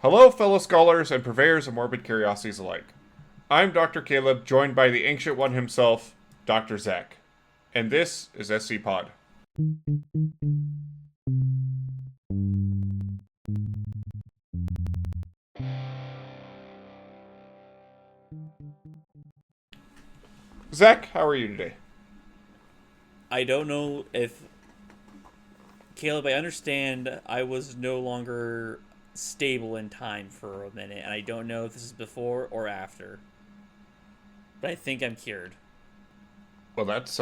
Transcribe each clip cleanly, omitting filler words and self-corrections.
Hello, fellow scholars and purveyors of morbid curiosities alike. I'm Dr. Caleb, joined by the ancient one himself, Dr. Zach. And this is SCPod. Zach, how are you today? I don't know if Caleb. I understand I was no longer stable in time for a minute, and I don't know if this is before or after. But I think I'm cured. Well, that's,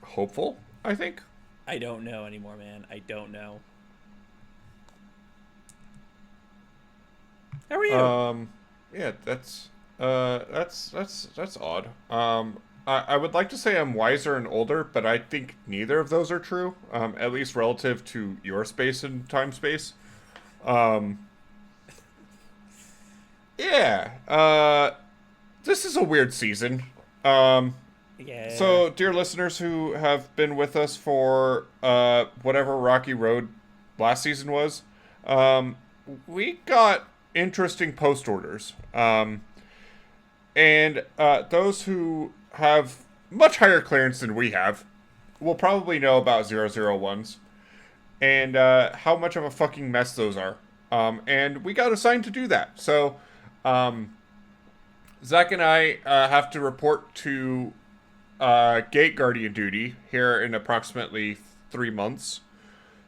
hopeful, I think. I don't know anymore, man. I don't know. How are you? Yeah, that's odd. I would like to say I'm wiser and older, but I think neither of those are true, at least relative to your space and time space. Um, yeah, this is a weird season. Um, Yeah. so, dear listeners who have been with us for whatever rocky road last season was, um, we got interesting post orders. And those who have much higher clearance than we have will probably know about 001s and how much of a fucking mess those are. And we got assigned to do that. So, um, Zach and I have to report to gate guardian duty here in approximately 3 months.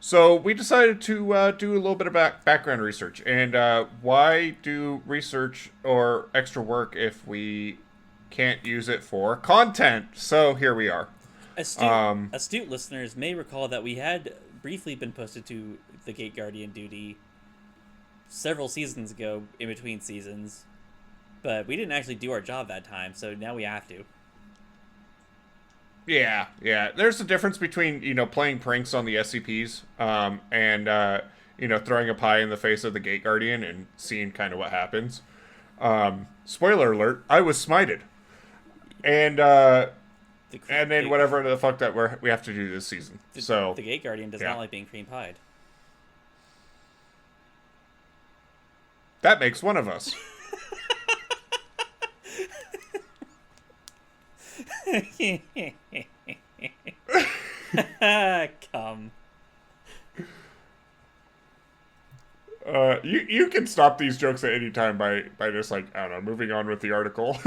So we decided to do a little bit of background research. And why do research or extra work if we can't use it for content? So here we are. Astute Um, astute listeners may recall that we had briefly been posted to the Gate Guardian duty several seasons ago, in between seasons, but we didn't actually do our job that time, so now we have to. yeah. There's a difference between playing pranks on the SCPs and throwing a pie in the face of the gate guardian and seeing kind of what happens. Spoiler alert: I was smited, and The and then the, whatever the fuck that we have to do this season. the, So the Gate Guardian does yeah, not like being cream pied. that makes one of us. Come. You can stop these jokes at any time by just like I don't know, moving on with the article.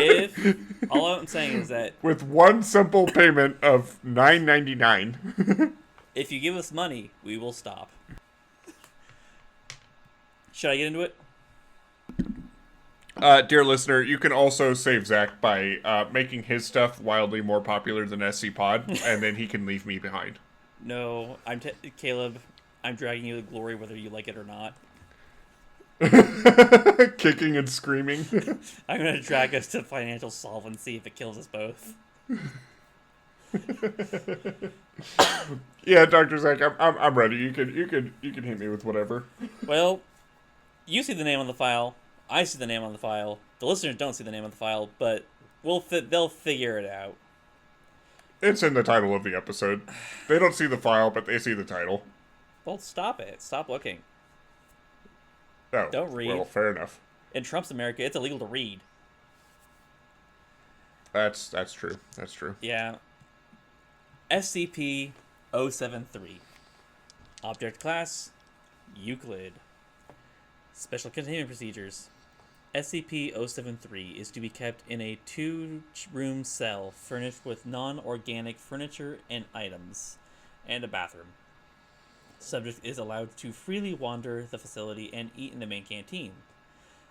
If all I'm saying is that With one simple payment of $9.99. if you give us money, we will stop. Should I get into it? Dear listener, you can also save Zach by making his stuff wildly more popular than SCPod, and then he can leave me behind. No, Caleb. I'm dragging you to glory whether you like it or not. Kicking and screaming. I'm gonna drag us to financial solvency if it kills us both. Yeah, Dr. Zach, I'm ready. You can hit me with whatever. Well, you see the name on the file. I see the name on the file. The listeners don't see the name on the file, but they'll figure it out. It's in the title of the episode. They don't see the file, but they see the title. Well, stop it. Stop looking. Oh, Don't read. well, fair enough. In Trump's America, it's illegal to read. That's true. That's true. Yeah. SCP-073. Object Class: Euclid. Special Containment Procedures. SCP-073 is to be kept in a 2-room cell furnished with non-organic furniture and items, and a bathroom. Subject is allowed to freely wander the facility and eat in the main canteen.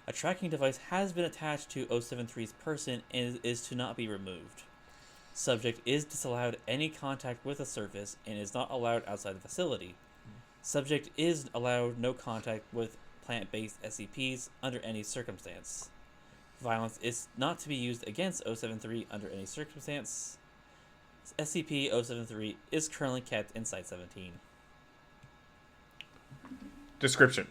A tracking device has been attached to 073's person and is to not be removed. Subject is disallowed any contact with the surface and is not allowed outside the facility. Subject is allowed no contact with plant-based SCPs under any circumstance. Violence is not to be used against 073 under any circumstance. SCP-073 is currently kept in Site-17. Description: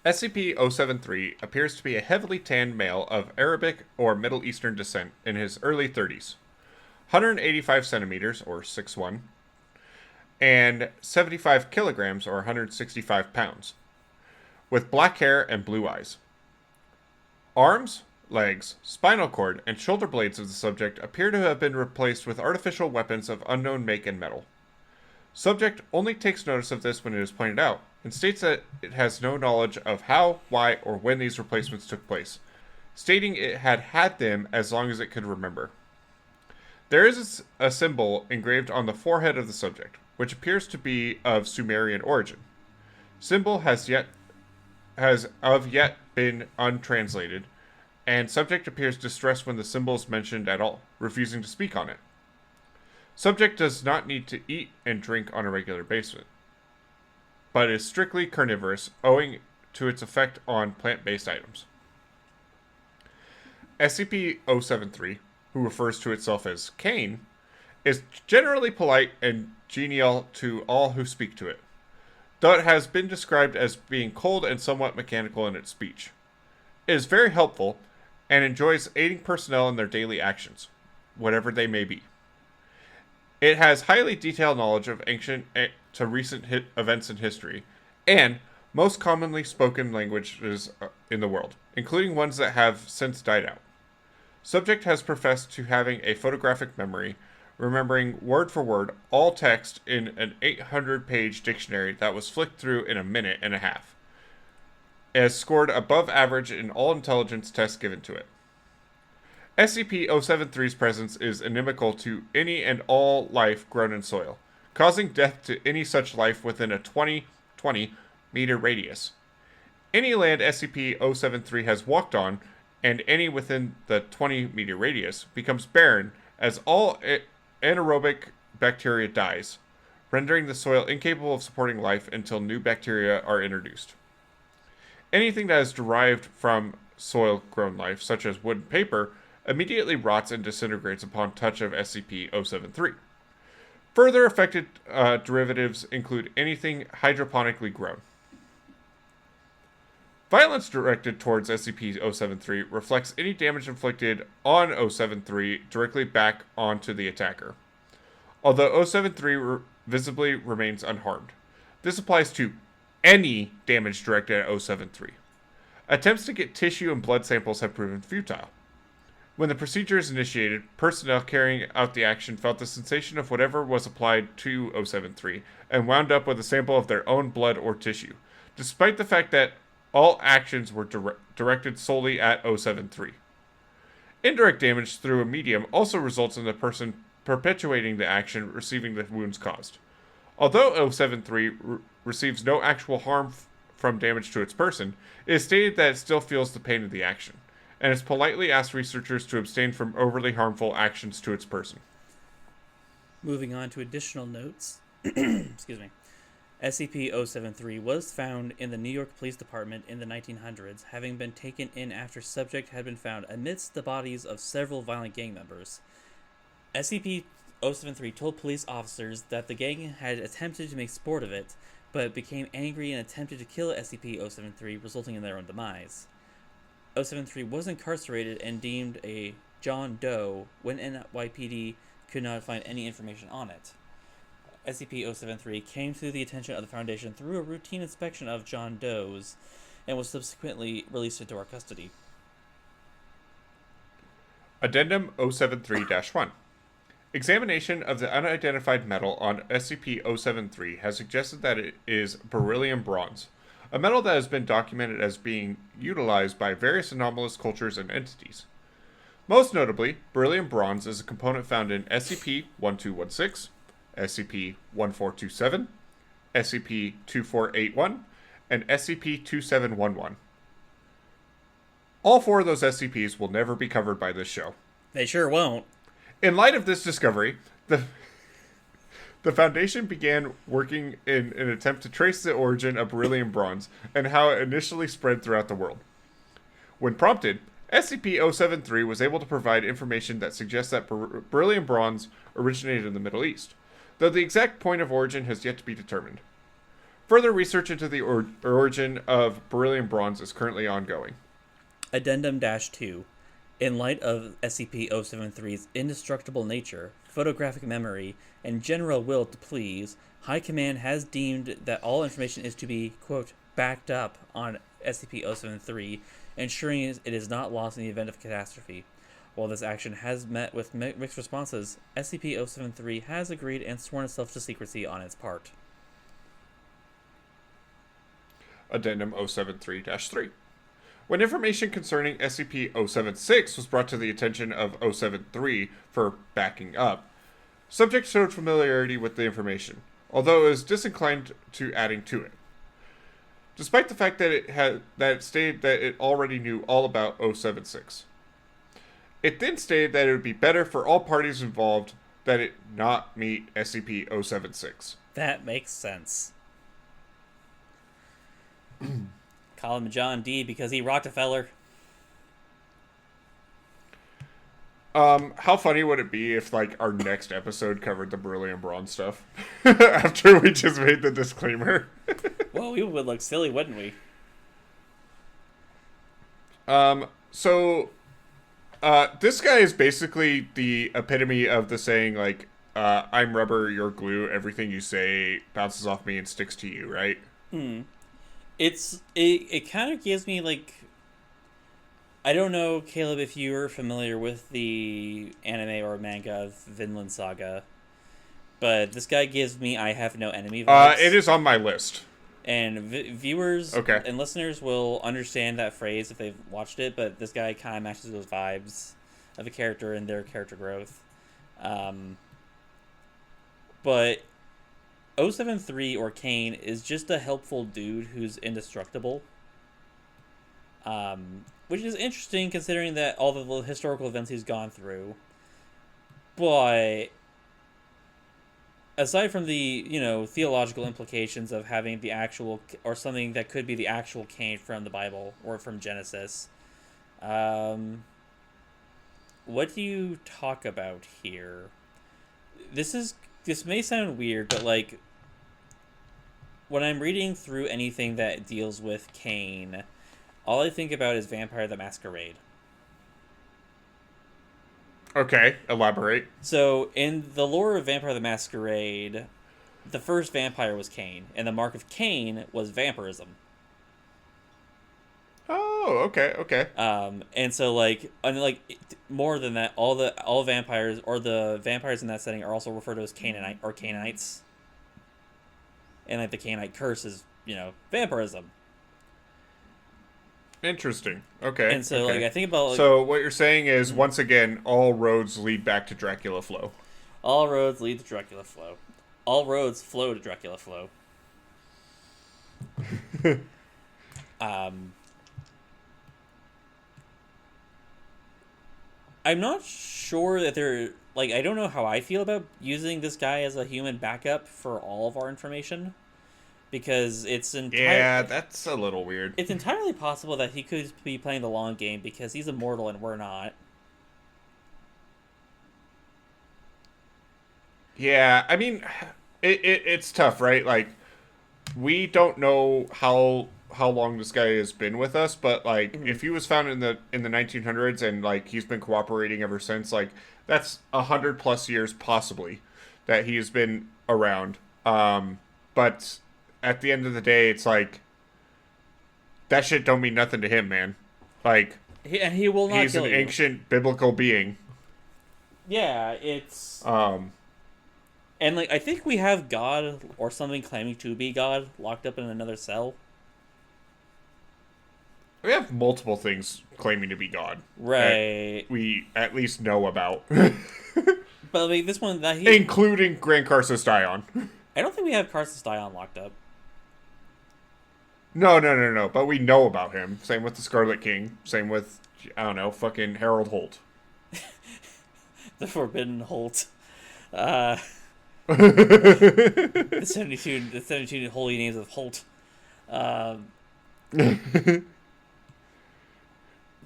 SCP-073 appears to be a heavily tanned male of Arabic or Middle Eastern descent in his early 30s. 185 centimeters, or 6'1", and 75 kilograms or 165 pounds, with black hair and blue eyes. Arms, legs, spinal cord, and shoulder blades of the subject appear to have been replaced with artificial weapons of unknown make and metal. Subject only takes notice of this when it is pointed out, and states that it has no knowledge of how, why, or when these replacements took place, stating it had them as long as it could remember. There is a symbol engraved on the forehead of the subject, which appears to be of Sumerian origin. Symbol has yet been untranslated, and subject appears distressed when the symbol is mentioned at all, refusing to speak on it. Subject does not need to eat and drink on a regular basis, but is strictly carnivorous, owing to its effect on plant-based items. SCP-073, who refers to itself as Cain, is generally polite and genial to all who speak to it, though it has been described as being cold and somewhat mechanical in its speech. It is very helpful, and enjoys aiding personnel in their daily actions, whatever they may be. It has highly detailed knowledge of ancient to recent events in history, and most commonly spoken languages in the world, including ones that have since died out. Subject has professed to having a photographic memory, remembering word for word all text in an 800-page dictionary that was flicked through in a minute and a half. It has scored above average in all intelligence tests given to it. SCP-073's presence is inimical to any and all life grown in soil, causing death to any such life within a 20 meter radius. Any land SCP-073 has walked on, and any within the 20 meter radius, becomes barren as all anaerobic bacteria dies, rendering the soil incapable of supporting life until new bacteria are introduced. Anything that is derived from soil-grown life, such as wood and paper, immediately rots and disintegrates upon touch of SCP-073. Further affected derivatives include anything hydroponically grown. Violence directed towards SCP-073 reflects any damage inflicted on 073 directly back onto the attacker, although 073 visibly remains unharmed. This applies to any damage directed at 073. Attempts to get tissue and blood samples have proven futile. When the procedure is initiated, personnel carrying out the action felt the sensation of whatever was applied to 073 and wound up with a sample of their own blood or tissue, despite the fact that all actions were directed solely at 073. Indirect damage through a medium also results in the person perpetuating the action receiving the wounds caused. Although 073 receives no actual harm from damage to its person, it is stated that it still feels the pain of the action, and has politely asked researchers to abstain from overly harmful actions to its person. Moving on to additional notes. Excuse me. SCP-073 was found in the New York Police Department in the 1900s, having been taken in after subject had been found amidst the bodies of several violent gang members. SCP-073 told police officers that the gang had attempted to make sport of it, but became angry and attempted to kill SCP-073, resulting in their own demise. 073 was incarcerated and deemed a John Doe when NYPD could not find any information on it. SCP-073 came to the attention of the Foundation through a routine inspection of John Does and was subsequently released into our custody. Addendum 073-1. Examination of the unidentified metal on SCP-073 has suggested that it is beryllium bronze, a metal that has been documented as being utilized by various anomalous cultures and entities. Most notably, beryllium bronze is a component found in SCP-1216, SCP-1427, SCP-2481, and SCP-2711. All four of those SCPs will never be covered by this show. They sure won't. In light of this discovery, the Foundation began working in an attempt to trace the origin of beryllium bronze and how it initially spread throughout the world. When prompted, SCP-073 was able to provide information that suggests that beryllium bronze originated in the Middle East, though the exact point of origin has yet to be determined. Further research into the origin of beryllium bronze is currently ongoing. Addendum-2. In light of SCP-073's indestructible nature, photographic memory, and general will to please, High Command has deemed that all information is to be, quote, backed up on SCP-073, ensuring it is not lost in the event of catastrophe. While this action has met with mixed responses, SCP-073 has agreed and sworn itself to secrecy on its part. Addendum 073-3. When information concerning SCP-076 was brought to the attention of 073 for backing up, subject showed familiarity with the information, although it was disinclined to adding to it. Despite the fact that it stated that it already knew all about 076. It then stated that it would be better for all parties involved that it not meet SCP-076. That makes sense. Call him John D because he Rockefeller. How funny would it be if, like, our next episode covered the beryllium bronze stuff? After we just made the disclaimer. Well, we would look silly, wouldn't we? This guy is basically the epitome of the saying, like, I'm rubber, you're glue, everything you say bounces off me and sticks to you, right? It kind of gives me, like, I don't know, Caleb, if you're familiar with the anime or manga of Vinland Saga, but this guy gives me I have no enemy vibes. It is on my list. And viewers and listeners will understand that phrase if they've watched it, but this guy kind of matches those vibes of a character and their character growth. But 073 or Cain is just a helpful dude who's indestructible. Which is interesting considering that all the historical events he's gone through. But aside from the, theological implications of having the actual, or something that could be the actual Cain from the Bible or from Genesis, what do you talk about here? This may sound weird, but, like, when I'm reading through anything that deals with Cain, all I think about is Vampire the Masquerade. Okay, elaborate. So, in the lore of Vampire the Masquerade, the first vampire was Cain, and the mark of Cain was vampirism. Oh, okay. And so, more than that, all vampires, or the vampires in that setting, are also referred to as Canaanite or Canaanites. And, like, the Canaanite curse is, vampirism. Interesting. Okay. And so, I think about... so, what you're saying is, once again, all roads lead back to Dracula Flow. All roads lead to Dracula Flow. All roads flow to Dracula Flow. I'm not sure that they're... I don't know how I feel about using this guy as a human backup for all of our information. Because it's yeah, that's a little weird. It's entirely possible that he could be playing the long game because he's immortal and we're not. Yeah, I mean, it's tough, right? Like, we don't know how long this guy has been with us, but, like, if he was found in the 1900s and, like, he's been cooperating ever since, like, that's 100+ years possibly that he has been around. But at the end of the day, it's like, that shit don't mean nothing to him, man. Like, he will not he's kill an you. ancient biblical being. Yeah, it's... And, I think we have God, or something claiming to be God, locked up in another cell. We have multiple things claiming to be God. Right. We at least know about. But, this one... including Grand Carsos Dion. I don't think we have Carsus Dion locked up. No. But we know about him. Same with the Scarlet King. Same with, I don't know, fucking Harold Holt. The Forbidden Holt. The 72 holy names of Holt.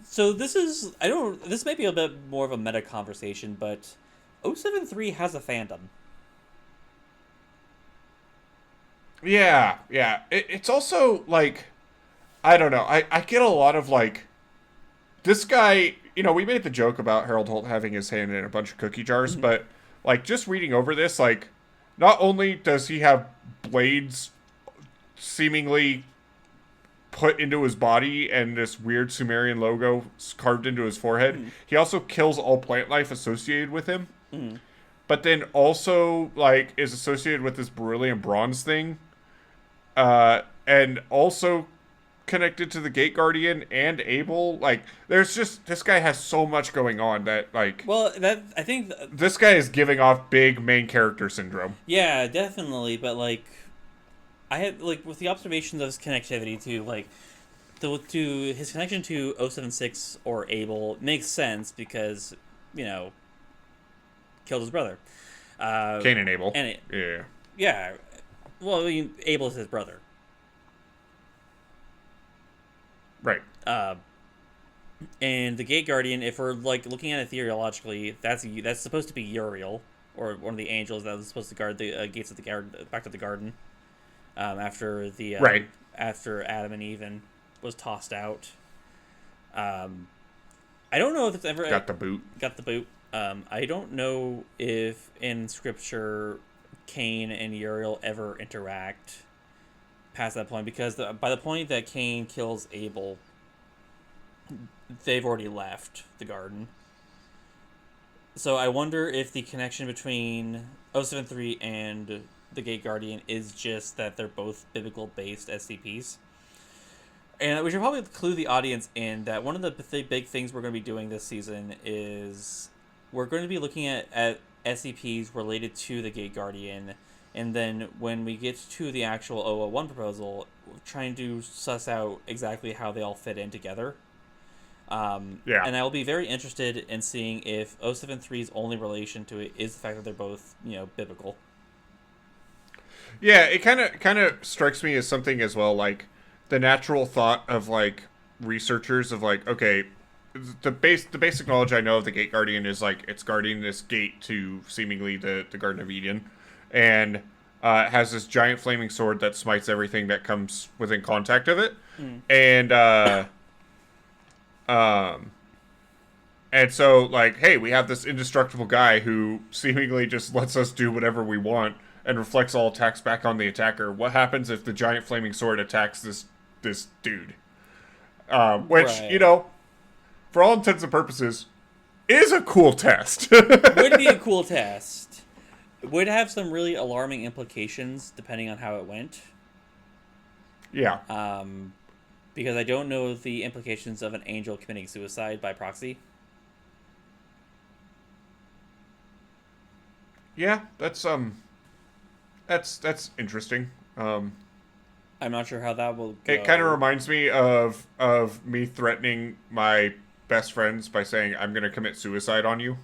So this is... This may be a bit more of a meta conversation, but 073 has a fandom. Yeah. It's also, like, I don't know. I get a lot of, like, this guy, we made the joke about Harold Holt having his hand in a bunch of cookie jars, but like, just reading over this, like, not only does he have blades seemingly put into his body and this weird Sumerian logo carved into his forehead, he also kills all plant life associated with him. But then also, like, is associated with this beryllium bronze thing. And also connected to the Gate Guardian and Abel. Like, there's just, this guy has so much going on that, like... Well, that, I think... this guy is giving off big main character syndrome. Yeah, definitely, but, like, I had, like, with the observations of his connectivity to, like, to his connection to 076 or Abel makes sense because, you know, killed his brother. Cain and Abel. And yeah. Yeah. Well, I mean, Abel is his brother. Right. And the Gate Guardian, if we're, like, looking at it theologically, that's supposed to be Uriel, or one of the angels that was supposed to guard the gates of the garden, back to the garden, after the right. after Adam and Eve was tossed out. I don't know if it's ever got the boot. I don't know if in scripture Cain and Uriel ever interact past that point, because by the point that Cain kills Abel, they've already left the garden. So I wonder if the connection between 073 and the Gate Guardian is just that they're both biblical-based SCPs. And we should probably clue the audience in that one of the big things we're going to be doing this season is we're going to be looking at SCPs related to the Gate Guardian, and then when we get to the actual 001 proposal, trying to suss out exactly how they all fit in together. Yeah. And I will be very interested in seeing if 073's only relation to it is the fact that they're both, you know, biblical. Yeah, it kind of strikes me as something as well, like the natural thought of, like, researchers of, like, okay, the basic knowledge I know of the Gate Guardian is, like, it's guarding this gate to seemingly the Garden of Eden, and has this giant flaming sword that smites everything that comes within contact of it. And so, like, hey, we have this indestructible guy who seemingly just lets us do whatever we want and reflects all attacks back on the attacker. What happens if the giant flaming sword attacks this dude? Which, right, you know, for all intents and purposes, is a cool test. Would be a cool test. Would have some really alarming implications depending on how it went. Yeah. Because I don't know the implications of an angel committing suicide by proxy. Yeah, that's interesting. I'm not sure how that will go. It kind of reminds me of me threatening my best friends by saying I'm going to commit suicide on you.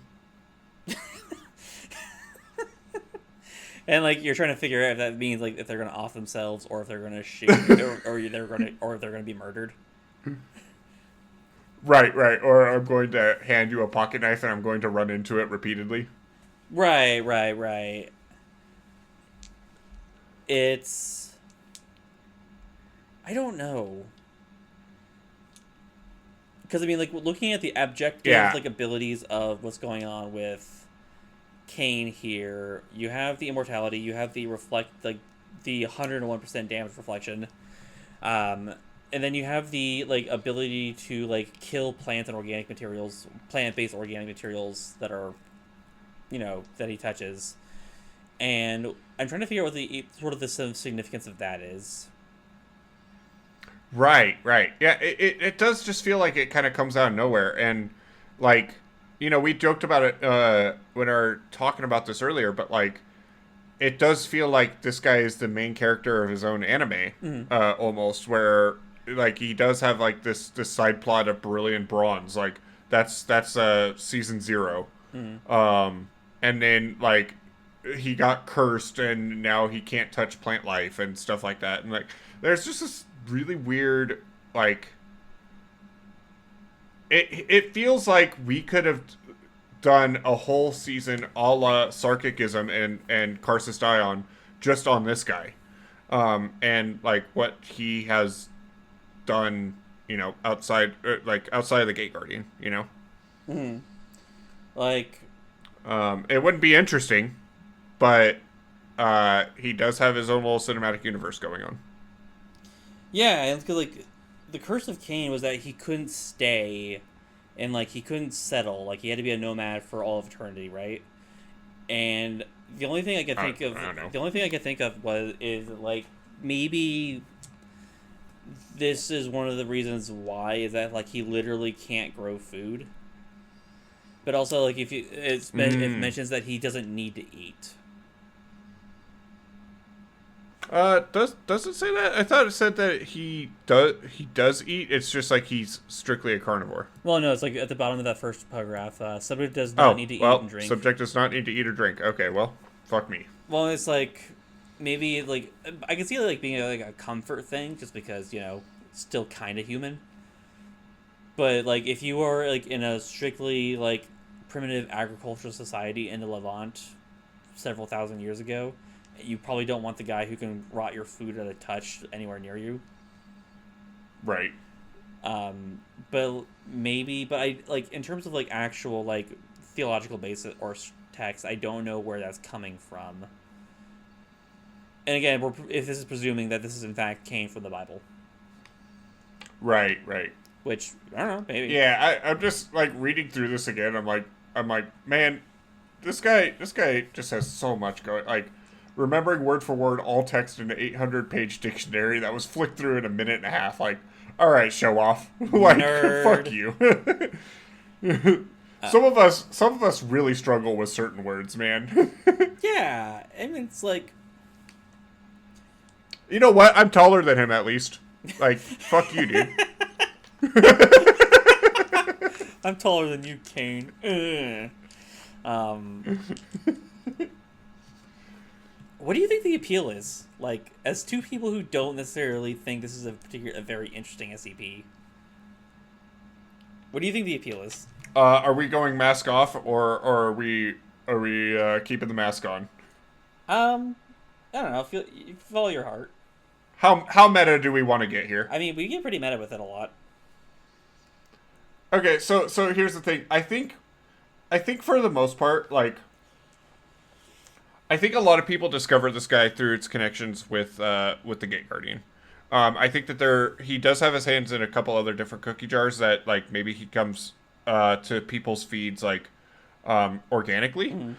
And, like, you're trying to figure out if that means, like, if they're going to off themselves or if they're going to shoot or if they're going to be murdered. Right. Or I'm going to hand you a pocket knife and I'm going to run into it repeatedly. Right. It's... I don't know. Because, I mean, like, looking at the objective, like, abilities of what's going on with Cain here, you have the immortality, you have the the 101% damage reflection, and then you have the, like, ability to, like, kill plant-based organic materials that are, you know, that he touches. And I'm trying to figure out what the sort of the significance of that is. Right. Yeah, it does just feel like it kind of comes out of nowhere. And, like, you know, we joked about it when we were talking about this earlier, but, like, it does feel like this guy is the main character of his own anime, almost, where, like, he does have, like, this side plot of Brilliant Bronze. Like, that's season 0. And then, like, he got cursed and now he can't touch plant life and stuff like that. And, like, there's just this really weird, like, it feels like we could have done a whole season a la Sarkicism and Karsus Dion just on this guy, and, like, what he has done, you know, outside of the Gate Guardian, you know. Like, It wouldn't be interesting, but he does have his own little cinematic universe going on. Yeah, and because like the curse of Cain was that he couldn't stay, and like he couldn't settle. Like he had to be a nomad for all of eternity, right? And the only thing I could think of, I don't know. the only thing I could think of is like maybe this is one of the reasons why is that like he literally can't grow food. But also like if you it mentions that he doesn't need to eat. Does it say that? I thought it said that he does eat. It's just like he's strictly a carnivore. Well, no, it's like at the bottom of that first paragraph. Subject does not need to eat and drink. Subject does not need to eat or drink. Okay, well, fuck me. Well, it's like maybe like I can see it like being like a comfort thing, just because still kind of human. But like if you are like in a strictly like primitive agricultural society in the Levant several thousand years ago, you probably don't want the guy who can rot your food at a touch anywhere near you. Right. But I like in terms of like actual like theological basis or text, I don't know where that's coming from. And again, if this is presuming that this is in fact Cain from the Bible. Right. Which I don't know, maybe. Yeah, I'm just like reading through this again. I'm like, man, this guy just has so much going. Like, remembering word for word all text in an 800-page dictionary that was flicked through in a minute and a half. Like, all right, show off. Like, nerd. Fuck you. Some of us really struggle with certain words, man. Yeah, and it's like, you know what? I'm taller than him, at least. Like, fuck you, dude. I'm taller than you, Cain. What do you think the appeal is? Like, as two people who don't necessarily think this is a very interesting SCP, what do you think the appeal is? Are we going mask off, or are we keeping the mask on? I don't know. Follow your heart. How meta do we want to get here? I mean, we get pretty meta with it a lot. Okay, so here's the thing. I think for the most part, like, I think a lot of people discover this guy through its connections with the Gate Guardian. I think that he does have his hands in a couple other different cookie jars that, like, maybe he comes to people's feeds, like, organically.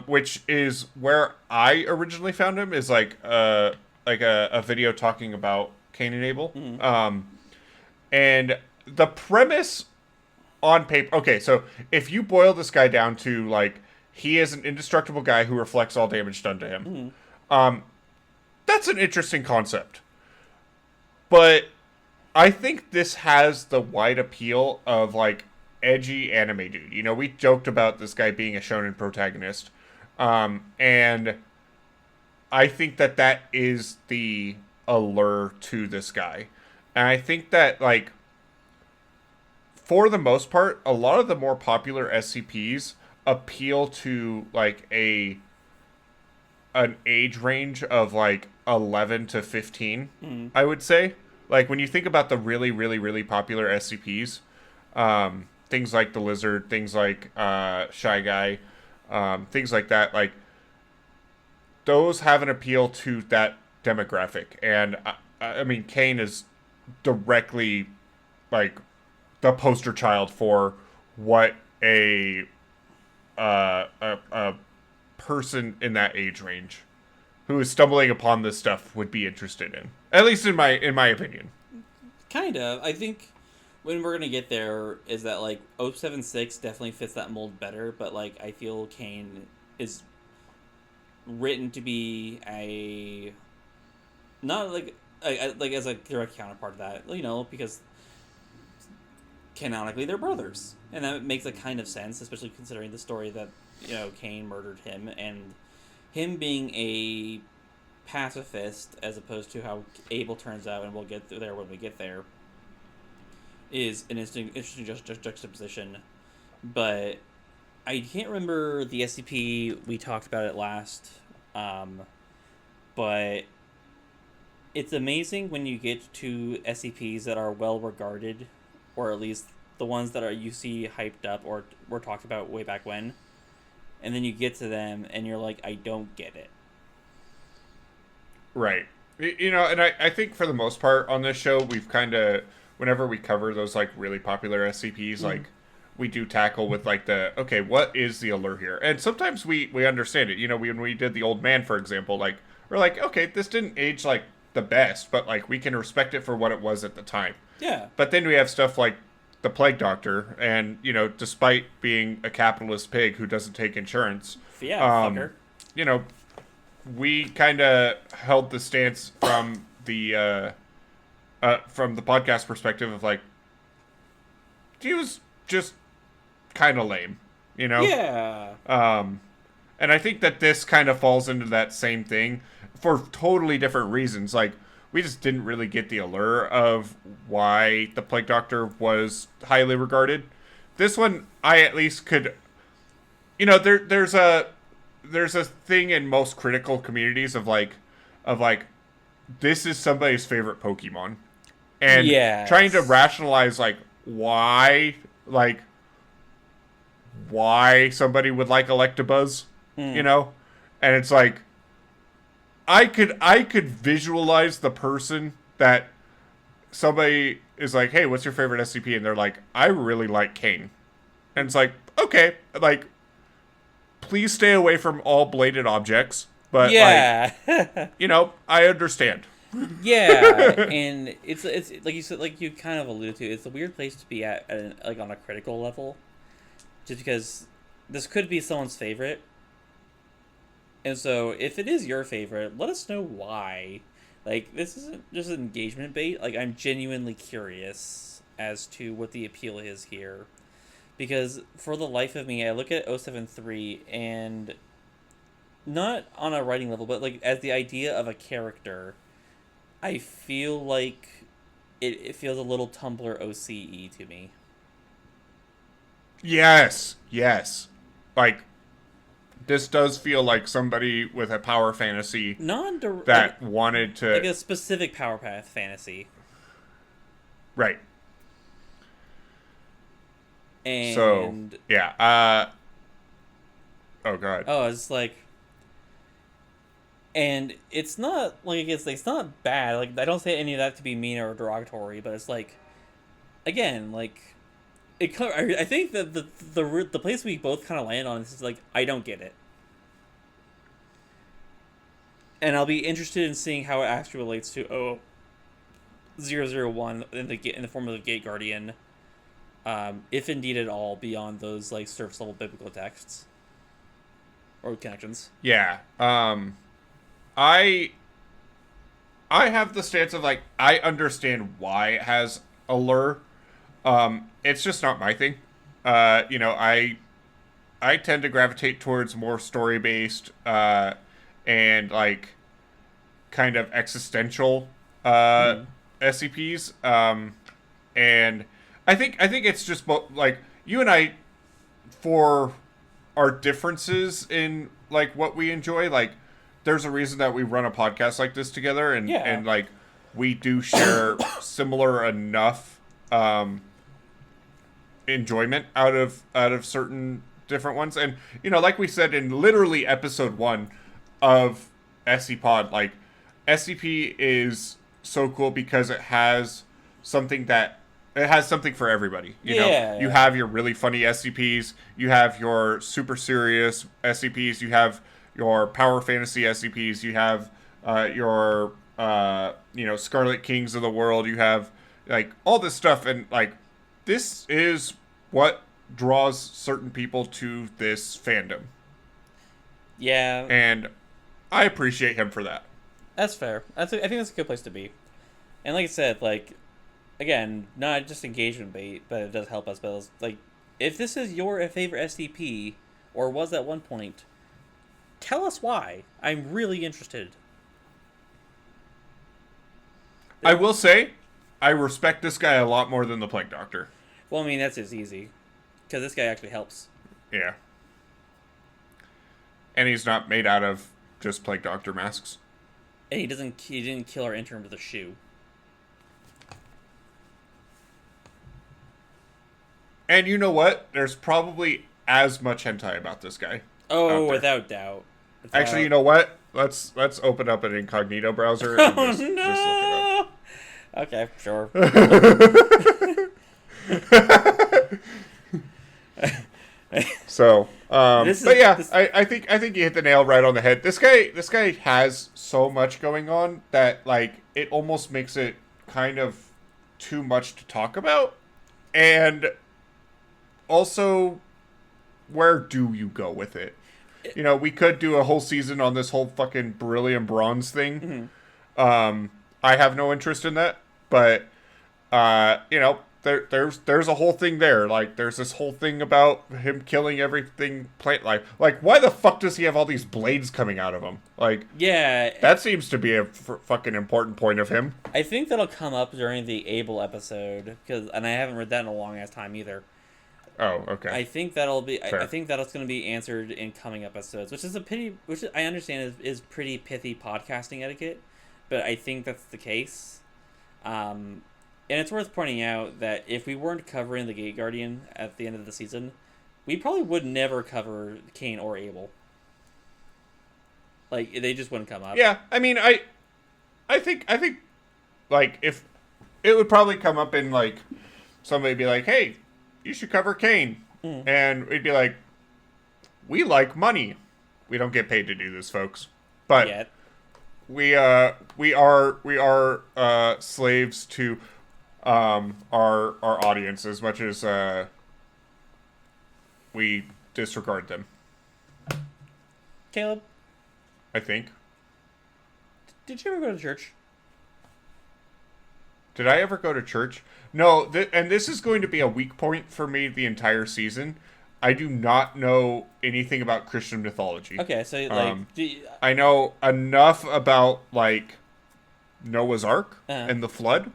Which is where I originally found him, is like a video talking about Cain and Abel. And the premise on paper... Okay, so if you boil this guy down to, like, he is an indestructible guy who reflects all damage done to him. That's an interesting concept. But I think this has the wide appeal of, like, edgy anime dude. You know, we joked about this guy being a shonen protagonist. And I think that is the allure to this guy. And I think that, like, for the most part, a lot of the more popular SCPs appeal to, like, an age range of, like, 11 to 15, I would say. Like, when you think about the really, really, really popular SCPs, things like the Lizard, things like Shy Guy, things like that, like, those have an appeal to that demographic. And, I mean, Cain is directly, like, the poster child for what a person in that age range who is stumbling upon this stuff would be interested in. At least in my opinion. Kind of. I think when we're gonna get there is that, like, 076 definitely fits that mold better, but, like, I feel Cain is written to be not like as a direct counterpart of that, you know, because canonically they're brothers, and that makes a kind of sense, especially considering the story that, you know, Cain murdered him, and him being a pacifist as opposed to how Abel turns out, and we'll get there when we get there, is an interesting juxtaposition. But I can't remember the SCP, we talked about it last, but it's amazing when you get to SCPs that are well regarded, or at least the ones that you see hyped up or were talked about way back when, and then you get to them, and you're like, I don't get it. Right. You know, and I think for the most part on this show, we've kind of, whenever we cover those, like, really popular SCPs, like, we do tackle with, like, okay, what is the allure here? And sometimes we understand it. You know, when we did the Old Man, for example, like, we're like, okay, this didn't age, like, the best, but, like, we can respect it for what it was at the time. Yeah. But then we have stuff like the Plague Doctor, and, you know, despite being a capitalist pig who doesn't take insurance, Yeah, fucker. you know, we kind of held the stance from the podcast perspective of, like, he was just kind of lame, you know? Yeah. And I think that this kind of falls into that same thing for totally different reasons. Like, we just didn't really get the allure of why the Plague Doctor was highly regarded. This one, I at least could, you know, there's a thing in most critical communities of like, this is somebody's favorite Pokemon. And trying to rationalize, like, why somebody would like Electabuzz, you know? And it's like, I could visualize the person that somebody is like, hey, what's your favorite SCP? And they're like, I really like Cain. And it's like, okay, like, please stay away from all bladed objects. But, like, you know, I understand. Yeah, and it's like you said, like you kind of alluded to, it's a weird place to be at like on a critical level, just because this could be someone's favorite, and so if it is your favorite, let us know why. Like, this isn't just an engagement bait. Like, I'm genuinely curious as to what the appeal is here, because for the life of me, I look at 073 and not on a writing level, but like as the idea of a character, I feel like it feels a little Tumblr OCE to me. Yes. Like, this does feel like somebody with a power fantasy that wanted to... Like a specific power path fantasy. Right. And... So, yeah. Oh, God. Oh, it's like... And it's not, like, it's not bad. Like, I don't say any of that to be mean or derogatory, but it's like, again, like, I think that the place we both kind of land on is like, I don't get it. And I'll be interested in seeing how it actually relates to 001 in the form of the Gate Guardian, if indeed at all, beyond those, like, surface level biblical texts or connections. Yeah. I have the stance of, like, I understand why it has a lure. It's just not my thing. You know, I tend to gravitate towards more story-based, and, like, kind of existential, SCPs. And I think it's just, like, you and I, for our differences in, like, what we enjoy, like, there's a reason that we run a podcast like this together, and like, we do share similar enough enjoyment out of certain different ones. And, you know, like we said in literally episode 1 of SCPod, like, SCP is so cool because it has something for everybody. You know, you have your really funny SCPs, you have your super serious SCPs, you have your power fantasy SCPs, you have your you know, Scarlet Kings of the world, you have, like, all this stuff, and, like, this is what draws certain people to this fandom. Yeah. And I appreciate him for that. That's fair. I think that's a good place to be. And like I said, like, again, not just engagement bait, but it does help us. But it's like, if this is your favorite SCP, or was at one point, tell us why. I'm really interested. I will say, I respect this guy a lot more than the Plague Doctor. Well, I mean, that's just easy. Because this guy actually helps. Yeah. And he's not made out of just Plague Doctor masks. And he didn't kill our intern with a shoe. And you know what? There's probably as much hentai about this guy. Oh, out there. without doubt. Actually, you know what? Let's open up an incognito browser and Oh just look it up. no! Okay, sure. So, but yeah, This. I think you hit the nail right on the head. This guy has so much going on that like it almost makes it kind of too much to talk about. And also, where do you go with it? You know, we could do a whole season on this whole fucking beryllium bronze thing. Mhm. I have no interest in that, but you know, there's a whole thing there. Like, there's this whole thing about him killing everything plant life. Like, why the fuck does he have all these blades coming out of him? Like, Yeah, that seems to be a fucking important point of him. I think that'll come up during the Abel episode, and I haven't read that in a long ass time either. Oh, okay. I think that'll be. Fair. I think that's going to be answered in coming episodes, which is a pity. Which I understand is pretty pithy podcasting etiquette, but I think that's the case. And it's worth pointing out that if we weren't covering the Gate Guardian at the end of the season, we probably would never cover Cain or Abel. Like, they just wouldn't come up. Yeah, I mean, I think, like, if it would probably come up in like somebody be like, "Hey, you should cover Cain," and we'd be like, "We like money. We don't get paid to do this, folks." But Yet. we are slaves to our audience as much as we disregard them. Caleb, I think. did you ever go to church? Did I ever go to church? No, and this is going to be a weak point for me the entire season. I do not know anything about Christian mythology. Okay, so like, I know enough about like Noah's Ark and the flood.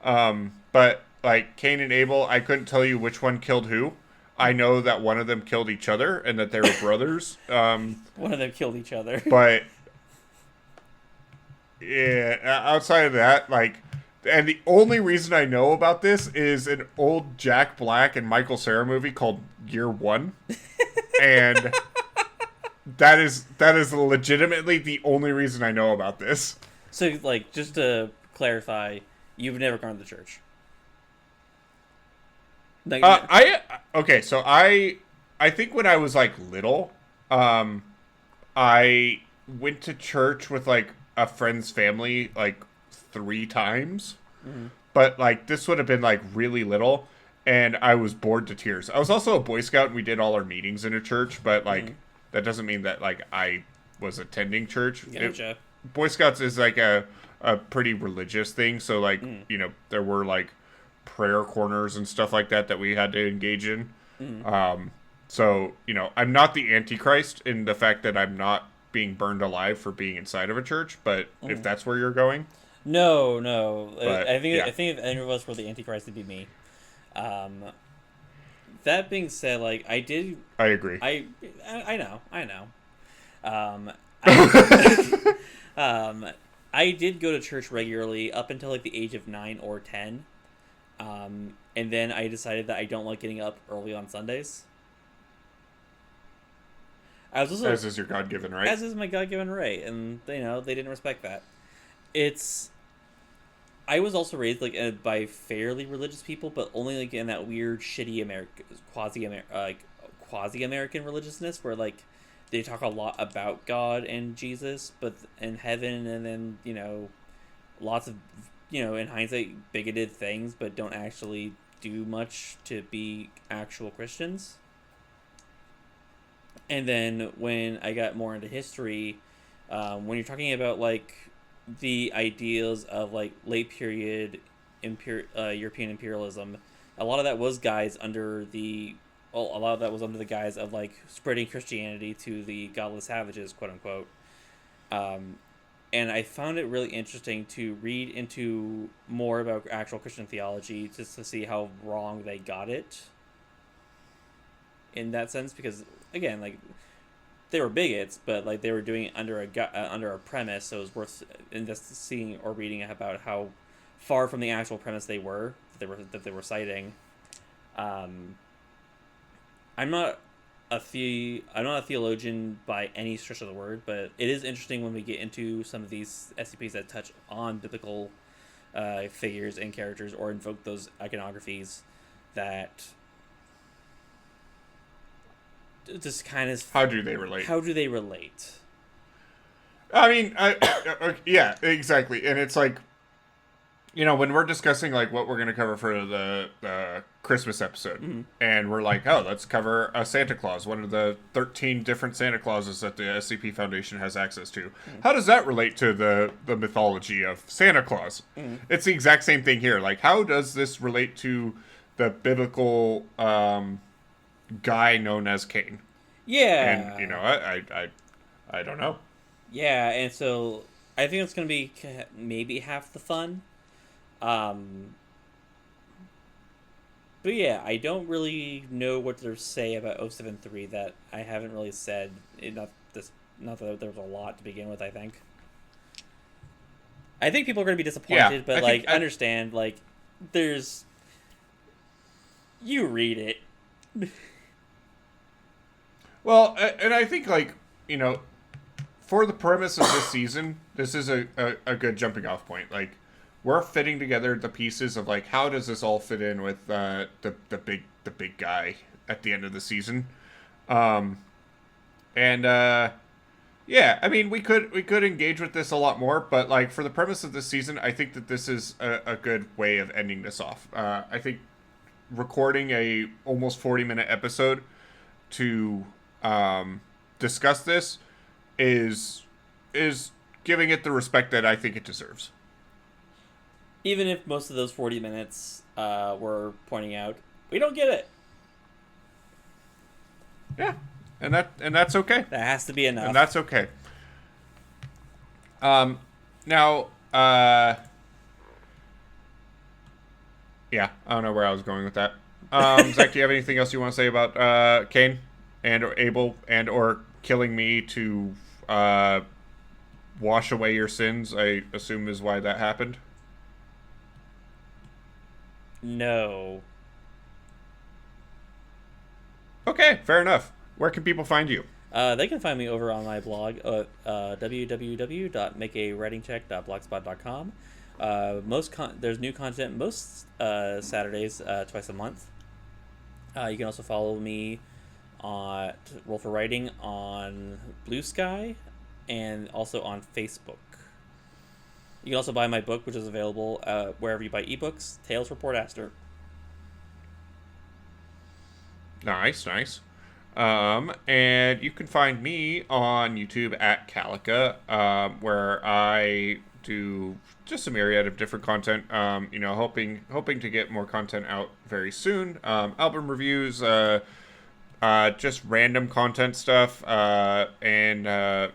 But like Cain and Abel, I couldn't tell you which one killed who. I know that one of them killed each other and that they were brothers. one of them killed each other. But yeah, outside of that, like, and the only reason I know about this is an old Jack Black and Michael Cera movie called Year One, and that is legitimately the only reason I know about this. So, like, just to clarify, you've never gone to the church. Like, Okay, so I think when I was like little, I went to church with like a friend's family like 3 times, but like this would have been like really little, and I was bored to tears. I was also a Boy Scout, and we did all our meetings in a church, but like that doesn't mean that like I was attending church. Gotcha. Boy Scouts is like a pretty religious thing, so like you know, there were like prayer corners and stuff like that we had to engage in. So you know, I'm not the Antichrist in the fact that I'm not being burned alive for being inside of a church, but if that's where you're going, no. But, I think yeah. if any of us were the Antichrist, it'd be me. That being said, like, I agree. I know. I did go to church regularly up until like the age of 9 or 10. And then I decided that I don't like getting up early on Sundays. I was also, As is your God-given right. as is my God-given right, and you know they didn't respect that. I was also raised like by fairly religious people, but only like in that weird, shitty quasi-American religiousness where like they talk a lot about God and Jesus, but and heaven, and then you know, lots of in hindsight bigoted things, but don't actually do much to be actual Christians. And then when I got more into history, when you're talking about like the ideals of like late period European imperialism, a lot of that was guys under the a lot of that was under the guise of like spreading Christianity to the godless savages, quote unquote. And I found it really interesting to read into more about actual Christian theology just to see how wrong they got it in that sense, because again, like, they were bigots, but like they were doing it under a premise, so it was worth seeing or reading about how far from the actual premise they were citing. I'm not I'm not a theologian by any stretch of the word, but it is interesting when we get into some of these SCPs that touch on biblical figures and characters or invoke those iconographies that just kind of... How do they relate? How do they relate? I mean, yeah, exactly. And it's like, when we're discussing like what we're going to cover for the Christmas episode, and we're like, oh, let's cover a Santa Claus, one of the 13 different Santa Clauses that the SCP Foundation has access to. How does that relate to the mythology of Santa Claus? It's the exact same thing here. Like, how does this relate to the biblical guy known as Cain? Yeah. And, I don't know. Yeah, and so I think it's going to be maybe half the fun. But yeah, I don't really know what to say about 073 that I haven't really said. Not that there was a lot to begin with, I think. I think people are going to be disappointed, but understand, there's... You read it. Well, and I think, for the premise of this season, this is a good jumping off point. Like, we're fitting together the pieces of like how does this all fit in with the big guy at the end of the season, yeah. I mean, we could engage with this a lot more, but like for the premise of this season, I think that this is a good way of ending this off. I think recording a almost 40-minute episode to discuss this is giving it the respect that I think it deserves. Even if most of those 40 minutes were pointing out, we don't get it. Yeah, and that's okay. That has to be enough. And that's okay. Now, yeah, I don't know where I was going with that. Zach, do you have anything else you want to say about Cain and or Abel and or killing me to wash away your sins? I assume is why that happened. No. Okay, fair enough. Where can people find you? They can find me over on my blog at www.makeawritingcheck.blogspot.com. There's new content most Saturdays, twice a month. You can also follow me on Roll for Writing on Blue Sky and also on Facebook. You can also buy my book, which is available wherever you buy ebooks, Tales from Port Aster. Nice. And you can find me on YouTube at Calica, where I do just a myriad of different content. Hoping to get more content out very soon. Album reviews, just random content stuff, and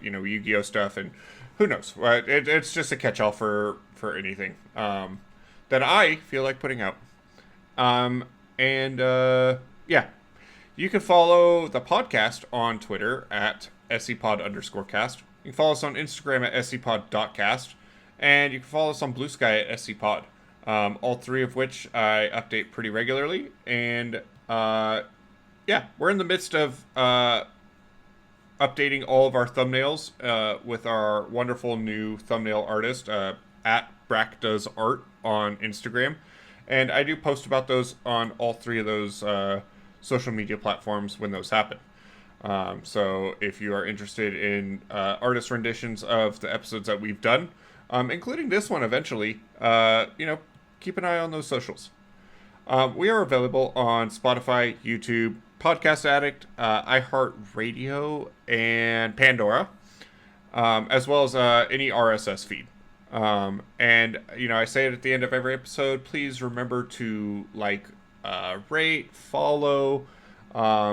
Yu-Gi-Oh stuff, and who knows? It's just a catch-all for anything that I feel like putting out. Yeah. You can follow the podcast on Twitter at SCPod_cast. You can follow us on Instagram at SCPod.cast. And you can follow us on Blue Sky at SCPod. All three of which I update pretty regularly. And yeah, we're in the midst of updating all of our thumbnails with our wonderful new thumbnail artist at BrackDoesArt on Instagram. And I do post about those on all three of those social media platforms when those happen. So if you are interested in artist renditions of the episodes that we've done, including this one eventually, keep an eye on those socials. We are available on Spotify, YouTube, Podcast Addict, iHeartRadio, and Pandora, as well as any RSS feed. And I say it at the end of every episode, please remember to rate, follow,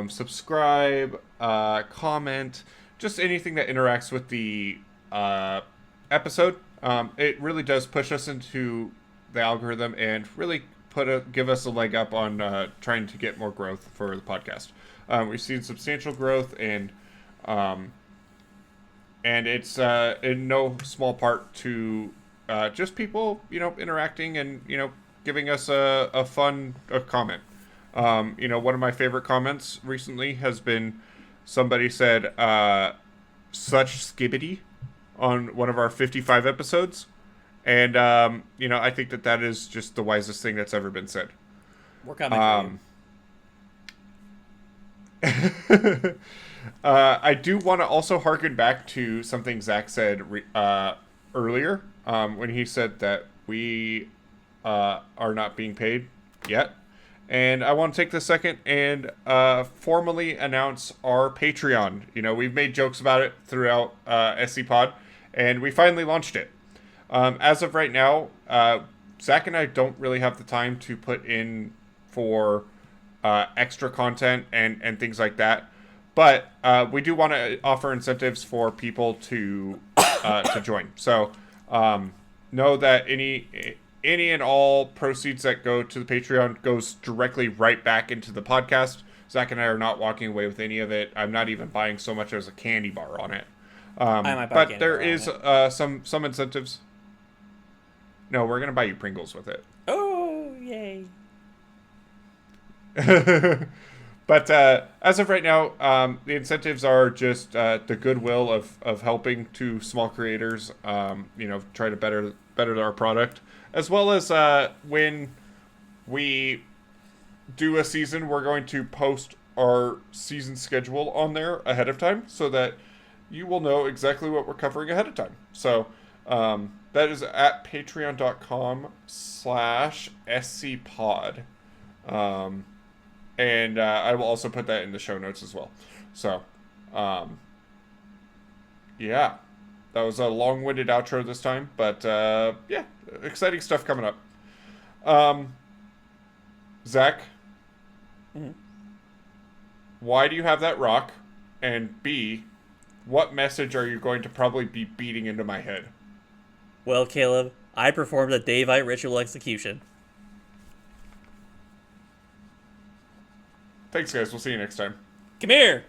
subscribe, comment, just anything that interacts with the episode. It really does push us into the algorithm and really give us a leg up on trying to get more growth for the podcast. We've seen substantial growth, and it's in no small part to just people interacting and giving us a fun comment. One of my favorite comments recently has been somebody said such skibbity on one of our 55 episodes. And, I think that is just the wisest thing that's ever been said. We're coming for you. I do want to also harken back to something Zach said earlier when he said that we are not being paid yet. And I want to take this second and formally announce our Patreon. We've made jokes about it throughout SCPod, and we finally launched it. As of right now, Zach and I don't really have the time to put in for extra content and things like that. But we do want to offer incentives for people to join. So know that any and all proceeds that go to the Patreon goes directly right back into the podcast. Zach and I are not walking away with any of it. I'm not even buying so much as a candy bar on it. I might buy but there is some incentives. No, we're going to buy you Pringles with it. Oh, yay. But as of right now, the incentives are just the goodwill of helping to small creators, try to better our product. As well as when we do a season, we're going to post our season schedule on there ahead of time so that you will know exactly what we're covering ahead of time. So that is at patreon.com/SCPod. And I will also put that in the show notes as well. So, yeah. That was a long-winded outro this time. But, yeah. Exciting stuff coming up. Zach? Mm-hmm. Why do you have that rock? And B, what message are you going to probably be beating into my head? Well, Caleb, I performed a Daevite ritual execution. Thanks, guys. We'll see you next time. Come here!